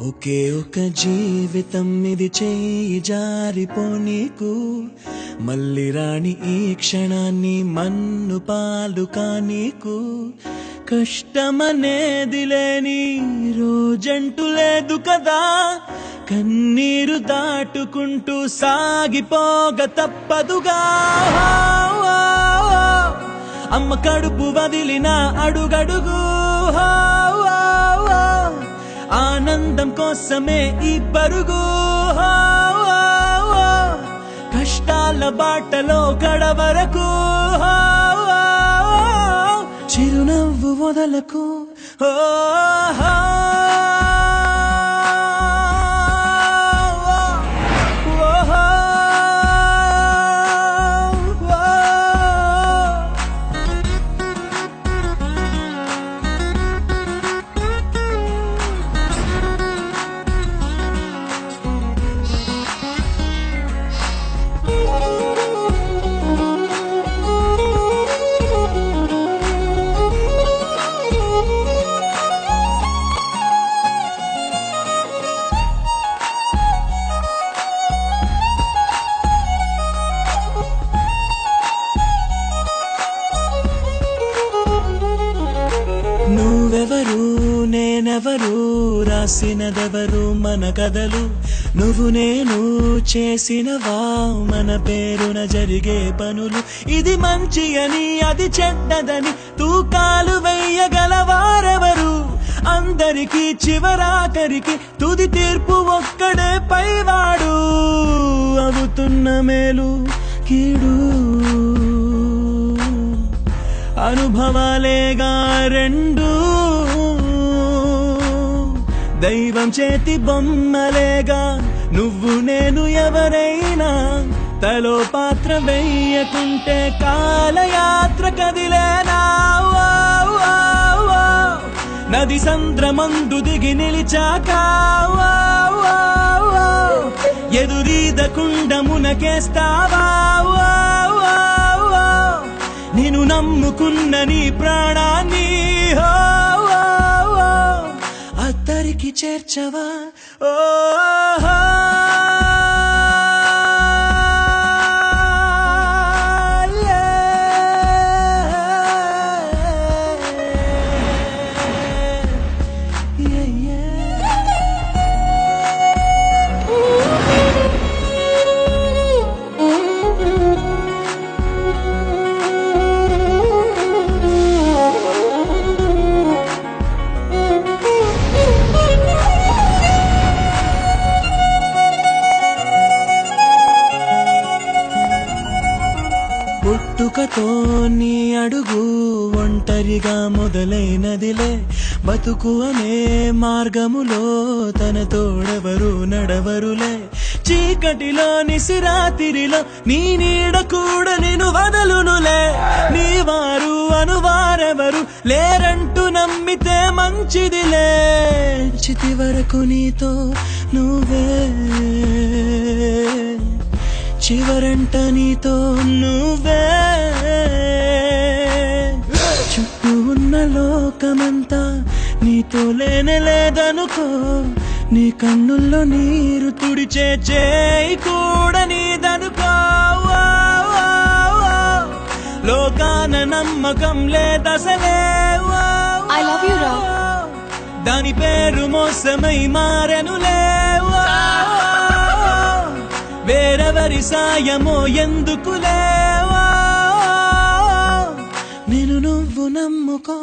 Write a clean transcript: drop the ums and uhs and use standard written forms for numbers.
ఒకే ఒక జీవితం ఇది చేయి జారిపోనీకు మళ్ళీ రాణి ఈ క్షణాన్ని మన్ను పాలు కానీకు కష్టమనేది లేని రోజంటూ లేదు కదా కన్నీరు దాటుకుంటూ సాగిపోగ తప్పదుగా అమ్మ కడుపు వదిలిన అడుగడుగు ఆనందం కోసమే ఈ పరుగు కష్టాల బాటలో కడవరకు చిరునవ్వు వదలకు నువ్వెవరు నేనెవరు రాసినదెవరు మన కథలు నువ్వు నేను చేసినవా మన పేరున జరిగే పనులు ఇది మంచి అని అది చెడ్డదని తూకాలు వెయ్యగలవారెవరు అందరికీ చివరాఖరికి తుది తీర్పు ఒక్కడే పైవాడు అవుతున్న మేలు కీడు అనుభవాలేగా రెండు దైవం చేతి బొమ్మలేగా నువ్వు నేను ఎవరైనా తలో పాత్ర వెయ్యకుంటే కాలయాత్ర కదిలేనా నది సంద్రమందు దిగి నిలిచాక ఎదురీదకుండా మునకేస్తావా నేను నమ్ముకున్న నీ ప్రాణాన్ని అద్దరికి చేర్చవా పుట్టుకతో నీ అడుగు ఒంటరిగా మొదలైనదిలే బతుకు అనే మార్గములో తన తోడెవరు నడవరులే చీకటిలో నిసిరాతిరిలో నీ నీడ కూడా నేను వదలునులే నీ వారు అనువారెవరు లేరంటూ నమ్మితే మంచిదిలే చితి వరకు నీతో నువ్వే చివరంట నీతో నువ్వే చుట్టూ ఉన్న లోకమంతా నీతో లేదనుకో నీ కన్నుల్లో నీరు తుడిచే చేయి కూడా నీదనుకో లోకాన నమ్మకం లేదసలే I love you, Ra. దాని పేరు మోసమై మారెనులే వేరెవరి సాయమో ఎందుకులేవా నేను నువ్వు నమ్ముకో